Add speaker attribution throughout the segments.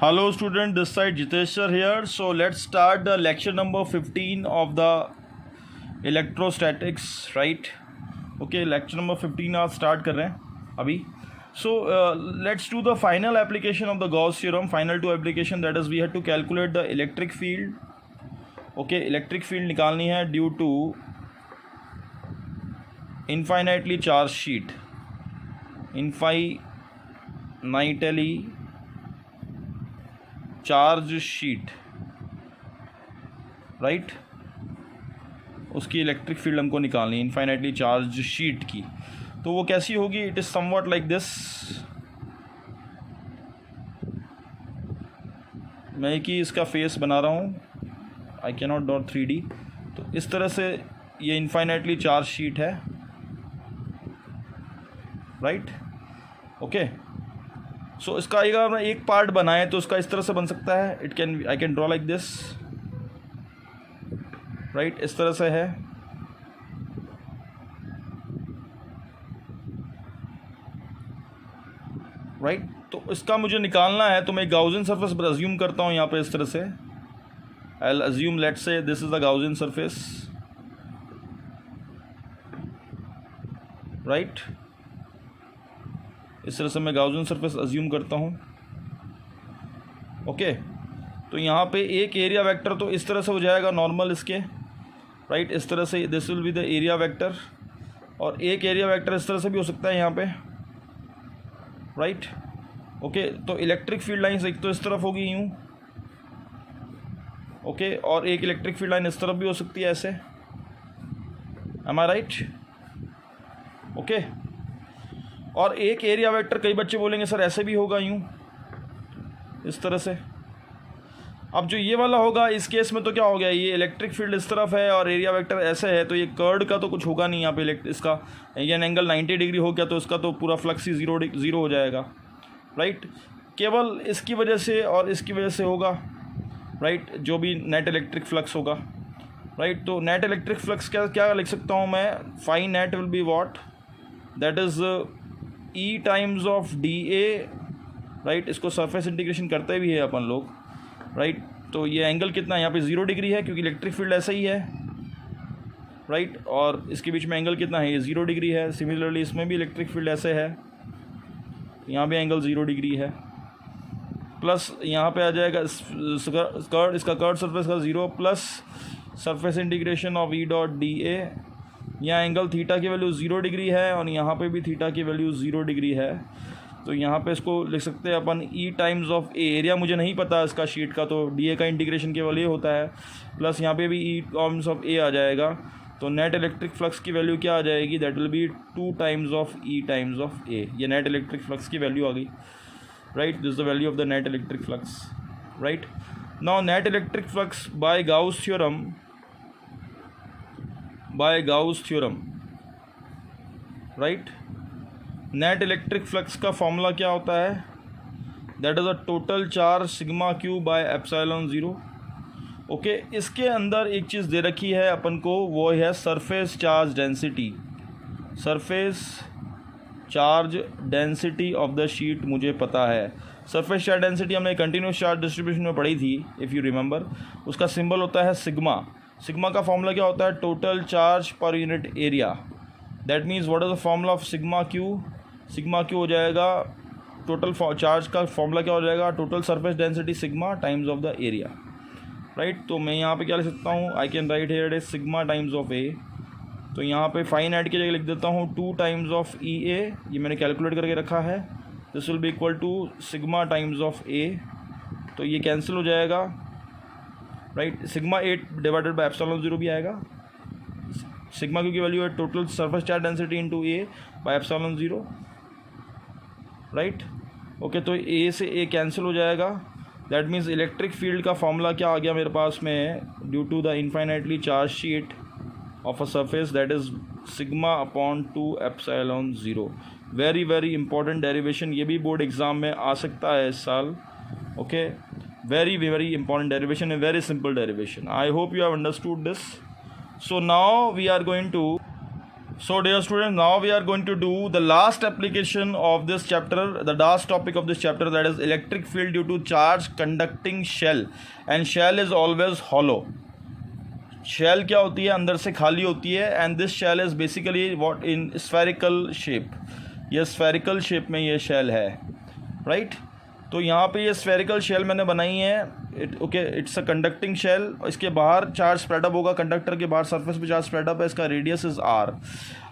Speaker 1: Hello student, this side Jitesh sir here. So let's start the lecture number 15 of the electrostatics, right? Okay, lecture number 15 आज start कर रहे हैं अभी. So let's do the final application of the Gauss theorem. Final two application, that is we had to calculate the electric field. Okay, electric field निकालनी है due to infinitely charged sheet. Infinitely charge sheet, right. उसकी electric field हमको निकालनी है infinitely charge sheet की. तो वो कैसी होगी? It is somewhat like this. मैं कि इसका फेस बना रहा हूँ, I can not dot 3D. तो इस तरह से ये इनफाइनाइटली चार्ज शीट है, राइट. ओके, सो इसका अगर एक पार्ट बनाए तो उसका इस तरह से बन सकता है. I can draw like this, right. इस तरह से है, राइट. तो इसका मुझे निकालना है, तो मैं गाउसियन सरफेस पर अज्यूम करता हूँ यहाँ पे इस तरह से. I will assume, let's say this is the Gaussian surface, right. इस तरह से मैं गाउसियन सरफेस अज्यूम करता हूँ. ओके, तो यहाँ पे एक एरिया वेक्टर तो इस तरह से हो जाएगा नॉर्मल इसके, राइट. इस तरह से this will be the area vector, और एक एरिया वेक्टर इस तरह से भी हो सकता है यहाँ पे, राइट. ओके, तो इलेक्ट्रिक फील्ड लाइन एक तो इस तरफ होगी यूँ, ओके, और एक इलेक्ट्रिक फील्ड लाइन इस तरफ भी हो सकती है ऐसे. एम आई राइट? ओके, और एक एरिया वेक्टर कई बच्चे बोलेंगे सर ऐसे भी होगा यूँ, इस तरह से. अब जो ये वाला होगा इस केस में तो क्या हो गया, ये इलेक्ट्रिक फील्ड इस तरफ है और एरिया वेक्टर ऐसे है, तो ये कर्ड का तो कुछ होगा नहीं यहाँ पे. इसका ये एंगल 90 डिग्री हो गया तो इसका तो पूरा फ्लक्स ही ज़ीरो हो जाएगा, राइट. केवल इसकी वजह से और इसकी वजह से होगा, राइट, जो भी नेट इलेक्ट्रिक फ्लक्स होगा, राइट. तो नेट इलेक्ट्रिक फ्लक्स क्या लिख सकता हूँ मैं? Phi net will be what, that is E times of dA, right. इसको सरफेस इंटीग्रेशन करते भी है अपन लोग, राइट. तो ये एंगल कितना है यहाँ पे? 0 डिग्री है, क्योंकि इलेक्ट्रिक फील्ड ऐसा ही है, राइट. और इसके बीच में एंगल कितना है? ये 0 डिग्री है. सिमिलरली इसमें भी इलेक्ट्रिक फील्ड ऐसे है, यहाँ भी एंगल 0 डिग्री है. प्लस यहाँ पे आ जाएगा इसका कर्ड सरफेस का 0 plus surface integration of E dot dA. यहाँ एंगल थीटा की वैल्यू 0 डिग्री है और यहाँ पे भी थीटा की वैल्यू 0 डिग्री है. तो यहाँ पे इसको लिख सकते हैं अपन E times of A. Area मुझे नहीं पता इसका शीट का, तो DA का इंटीग्रेशन केवल ये होता है. प्लस यहाँ पे भी E टाइम्स ऑफ A आ जाएगा. तो नेट इलेक्ट्रिक फ्लक्स की वैल्यू क्या आ जाएगी? That will be 2 times of E times of A. ये नेट इलेक्ट्रिक फ्लक्स की वैल्यू आ गई, right. This is the value of the net electric flux, right. Now net electric flux by Gauss theorem, right. Net electric flux का formula क्या होता है? That is a total charge sigma Q by epsilon 0. Okay, इसके अंदर एक चीज़ दे रखी है अपन को, वो है surface charge density. Surface charge density of the sheet मुझे पता है. सरफेस चार्ज डेंसिटी हमने कंटिन्यूस चार्ज डिस्ट्रीब्यूशन में पढ़ी थी, इफ़ यू रिमेंबर. उसका सिंबल होता है सिग्मा. सिग्मा का फॉर्मूला क्या होता है? Total charge per unit area. That means what is the formula of sigma Q? Sigma Q हो जाएगा टोटल चार्ज का फॉर्मूला क्या हो जाएगा? Total surface density sigma times of the area, right. तो मैं यहाँ पे क्या लिख सकता हूँ? I can write here it is sigma times of A. तो यहाँ पे फाइन एड की जगह लिख देता हूँ 2 टाइम्स ऑफ EA. ये मैंने कैलकुलेट करके रखा है. This will be equal to sigma times of A. तो ये कैंसिल हो जाएगा, right. Sigma 8 divided by epsilon 0 भी आएगा. सिग्मा क्यू की वैल्यू है total surface charge density into A by epsilon 0, right. Okay, तो A से A कैंसिल हो जाएगा. दैट मीन्स इलेक्ट्रिक फील्ड का फॉर्मूला क्या आ गया मेरे पास में? Due to the infinitely charge sheet of a surface, that is sigma upon 2 epsilon 0. Very very important derivation, ये भी बोर्ड एग्जाम में आ सकता है इस साल. Okay, very very important derivation, a very simple derivation. I hope you have understood this. So now we are going to So dear students, now we are going to do the last application of this chapter, the last topic of this chapter, that is electric field due to charge conducting shell, and shell is always hollow. Shell क्या होती है, अंदर से खाली होती है, and this shell is basically what in spherical shape. ये spherical shape में ये shell है, right? तो यहाँ पे ये स्फेरिकल शेल मैंने बनाई है, इट्स अ कंडक्टिंग शेल. इसके बाहर चार्ज स्प्रेडअप होगा, कंडक्टर के बाहर सरफेस पे चार्ज स्प्रेडअप है, इसका रेडियस इज़ आर.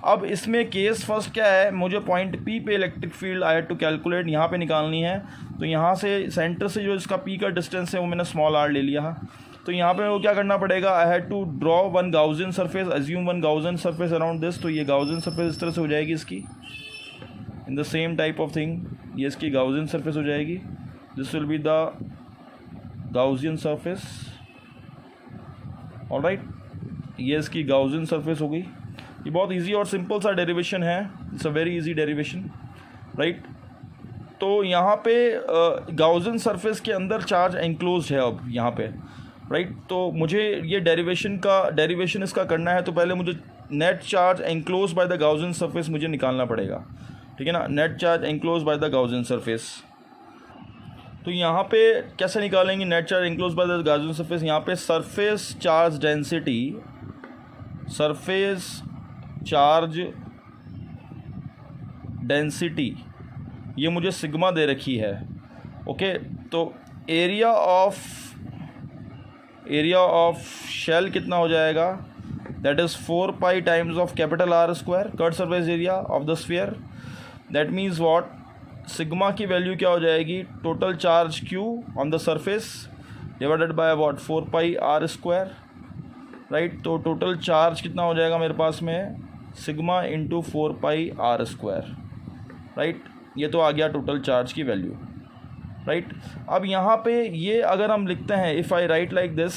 Speaker 1: अब इसमें केस फर्स्ट क्या है, मुझे पॉइंट पी पे electric field I had to calculate, यहाँ पे निकालनी है. तो यहाँ से सेंटर से जो इसका पी का डिस्टेंस है वो मैंने स्मॉल आर ले लिया. तो यहाँ पे वो क्या करना पड़ेगा, I had to draw one Gaussian surface, assume one Gaussian surface around this. तो ये गाउसियन सरफेस इस तरह से हो जाएगी इसकी, in the same type of thing. ये इसकी गाउसियन सरफेस हो जाएगी. This will be the Gaussian surface. Alright, ये इसकी गाउसियन सरफेस हो गई. ये बहुत इजी और सिंपल सा डेरिवेशन है, it's a very easy derivation, right. तो यहाँ पे गाउसियन सरफेस के अंदर चार्ज एंक्लोज है अब यहाँ पे, राइट. तो मुझे ये डेरिवेशन इसका करना है, तो पहले मुझे net charge enclose by the Gaussian surface मुझे निकालना पड़ेगा, ठीक है ना. Net charge enclose by the Gaussian surface. तो यहाँ पे कैसे निकालेंगे net charge enclose by the Gaussian surface. यहाँ पे सरफेस चार्ज डेंसिटी ये मुझे सिग्मा दे रखी है, ओके. तो एरिया ऑफ शेल कितना हो जाएगा, that is 4 pi times of capital R square cut surface area of the sphere. That means what, sigma की वैल्यू क्या हो जाएगी, total charge q on the surface divided by what 4 pi R square, right. तो total charge कितना हो जाएगा मेरे पास में, sigma into 4 pi R square, right. ये तो आ गया टोटल चार्ज की वैल्यू, राइट. अब यहाँ पे ये अगर हम लिखते हैं, if I write like this,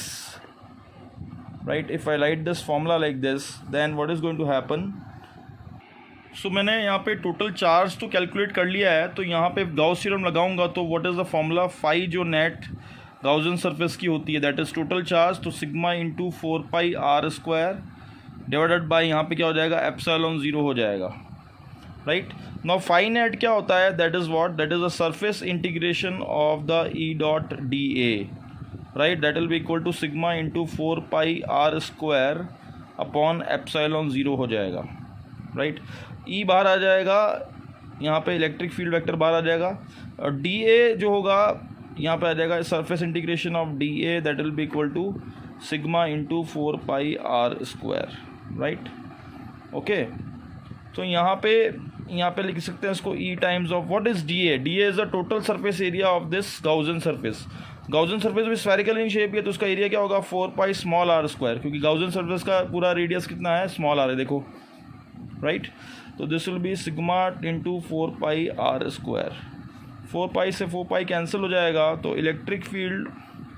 Speaker 1: right, if I write this formula like this, then what is going to happen. So मैंने यहाँ पे टोटल चार्ज तो कैलकुलेट कर लिया है. तो यहाँ पे गाउस थ्योरम लगाऊंगा, तो what is the formula, phi जो नेट गाउसियन सरफेस की होती है, दैट इज़ टोटल चार्ज, तो sigma into 4 pi R square divided by यहाँ पे क्या हो जाएगा, एप्सिलॉन 0 हो जाएगा, राइट. नाउ फाई नेट क्या होता है, that is what, that is the surface integration of the E dot D A, right. That will be equal to sigma into 4 pi R square upon epsilon 0 हो जाएगा, right. ई बाहर आ जाएगा, यहाँ पे electric field vector बाहर आ जाएगा, और D A जो होगा यहाँ पे आ जाएगा surface integration of D A, that will be equal to sigma into 4 pi R square, right. Okay, तो यहाँ पे लिख सकते हैं इसको E times of what is D A. D A is the total surface area of this Gaussian surface. Gaussian surface भी spherical in shape है, तो उसका एरिया क्या होगा, 4 पाई स्मॉल आर स्क्वायर, क्योंकि गाउसियन सरफेस का पूरा रेडियस कितना है, स्मॉल आर है, देखो, राइट. तो this will be sigma into 4 pi R square. 4 pi से 4 पाई कैंसिल हो जाएगा, तो electric field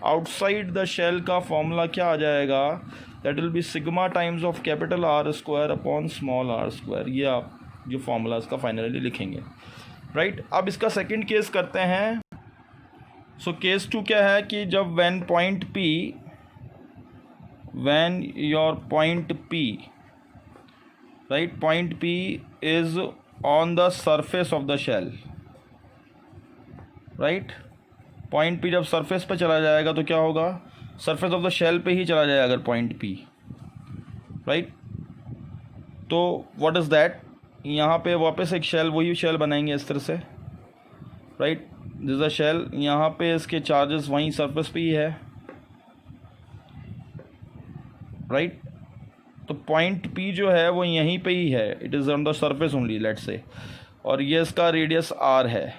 Speaker 1: outside the shell का फॉर्मूला क्या आ जाएगा, that will be sigma times of capital R square upon small are square. ये आप जो फॉर्मूला इसका फाइनली लिखेंगे, राइट. अब इसका सेकंड केस करते हैं. सो केस 2 क्या है कि जब when your point P, right, point P is on the surface of the shell, right. Point P जब सरफेस पे चला जाएगा तो क्या होगा, सरफेस ऑफ द शेल पे ही चला जाएगा अगर पॉइंट P, राइट. तो व्हाट इज़ दैट, यहाँ पे वापस एक शेल, वही शेल बनाएंगे इस तरह से, राइट. दिस अ शेल, यहाँ पे इसके चार्जेस वहीं सरफेस पे ही है, राइट. तो पॉइंट P जो है वो यहीं पे ही है, it is on the surface only, let's say, और ये इसका रेडियस r है.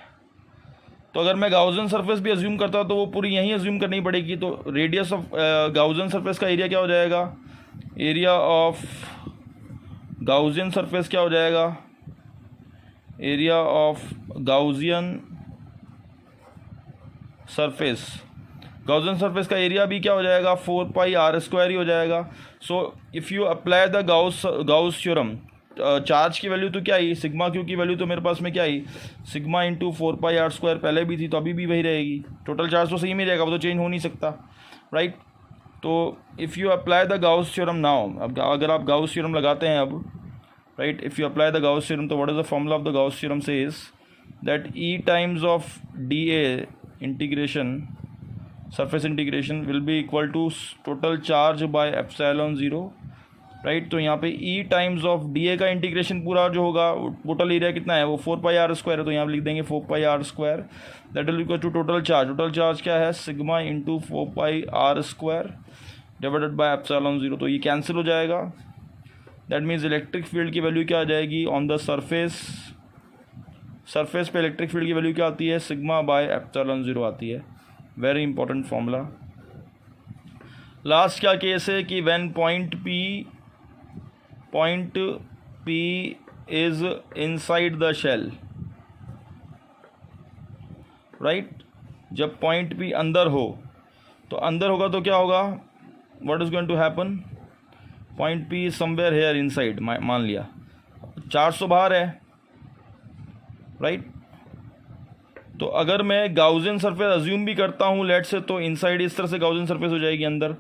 Speaker 1: तो अगर मैं गाउसियन सरफेस भी अज्यूम करता हूँ तो वो पूरी यहीं अज्यूम करनी पड़ेगी. तो रेडियस ऑफ गाउसियन सरफेस का एरिया क्या हो जाएगा, एरिया ऑफ गाउसियन सरफेस क्या हो जाएगा, area of Gaussian surface, Gaussian surface का एरिया भी क्या हो जाएगा, 4 पाई आर स्क्वायर ही हो जाएगा. So if you apply the Gauss theorem, charge की वैल्यू तो क्या आई, सिग्मा क्यू की वैल्यू तो मेरे पास में क्या आई, sigma into 4 pi R square पहले भी थी, तो अभी भी वही रहेगी. टोटल चार्ज तो सही में रहेगा, वो तो चेंज हो नहीं सकता, राइट. तो if you apply the Gauss theorem now, अब अगर आप गाउस थ्योरम लगाते हैं अब, right? If you apply the Gauss theorem, so what is the formula of the Gauss theorem? Says that E times of dA integration, surface integration, will be equal to total charge by epsilon 0, right? तो यहाँ पे E times of dA का integration पूरा जो होगा, total area कितना है वो 4πr² है, तो यहाँ पे लिख देंगे 4πr², that will equal to total charge क्या है sigma into 4πr² divided by epsilon 0, तो ये कैंसिल हो जाएगा। दैट मीन्स इलेक्ट्रिक फील्ड की वैल्यू क्या आ जाएगी ऑन द सरफेस पे इलेक्ट्रिक फील्ड की वैल्यू क्या आती है, सिग्मा बाय एप्सिलॉन 0 आती है। Very important formula. लास्ट क्या केस है कि when point P is inside the shell, right? जब पॉइंट P अंदर हो, तो अंदर होगा तो क्या होगा, what is going to happen, point P is somewhere here inside, मान लिया चार्ज तो बाहर है, राइट? तो अगर मैं गाउसियन सरफेस अज्यूम भी करता हूँ लेट से, तो इनसाइड इस तरह से गाउसियन सरफेस हो जाएगी अंदर,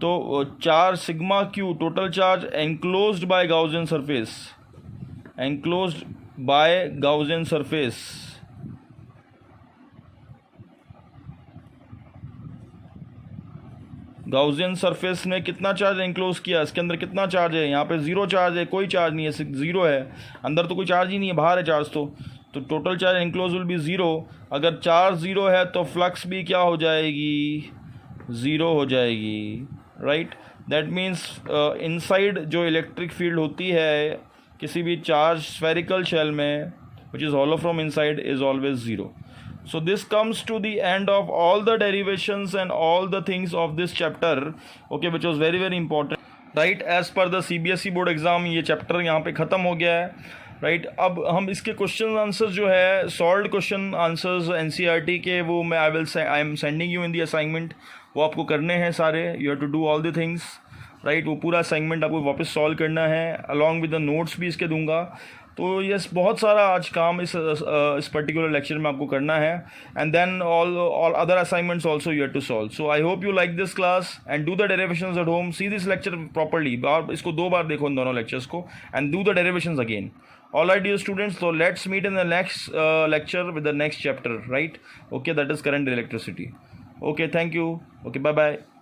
Speaker 1: तो charge sigma Q total charge enclosed bye Gaussian surface, enclosed bye Gaussian surface, Gaussian surface ने कितना चार्ज एनक्लोज किया, इसके अंदर कितना चार्ज है, यहाँ पे जीरो चार्ज है, कोई चार्ज नहीं है, जीरो है, अंदर तो कोई चार्ज ही नहीं है, बाहर है चार्ज, तो total charge enclose will be zero. अगर चार्ज ज़ीरो है तो फ्लक्स भी क्या हो जाएगी, ज़ीरो हो जाएगी, राइट? दैट मीन्स इनसाइड जो इलेक्ट्रिक फील्ड होती है किसी भी चार्ज स्फेरिकल शेल में which is hollow from inside is always zero. So this comes to the end of all the derivations and all the things of this chapter, okay, which was very very important, right? As per the CBSE board exam ये chapter यहाँ पे ख़त्म हो गया है, right? अब हम इसके क्वेश्चन आंसर्स जो है सॉल्व्ड क्वेश्चन आंसर्स NCERT के, वो मैं I am sending you in the assignment, वो आपको करने हैं सारे, you have to do all the things, right? वो पूरा असाइनमेंट आपको वापस सॉल्व करना है, अलॉन्ग विद द नोट्स भी इसके दूंगा। तो यस, बहुत सारा आज काम इस पर्टिकुलर लेक्चर में आपको करना है, and then all other assignments also you have to solve. So I hope you like this class and do the derivations at home, see this lecture properly, इसको 2 बार देखो इन दोनों लेक्चर्स को, and do the derivations again. All right, dear students, so let's meet in the next lecture with the next chapter, right? Okay, that is current electricity. Okay, thank you. Okay, bye bye.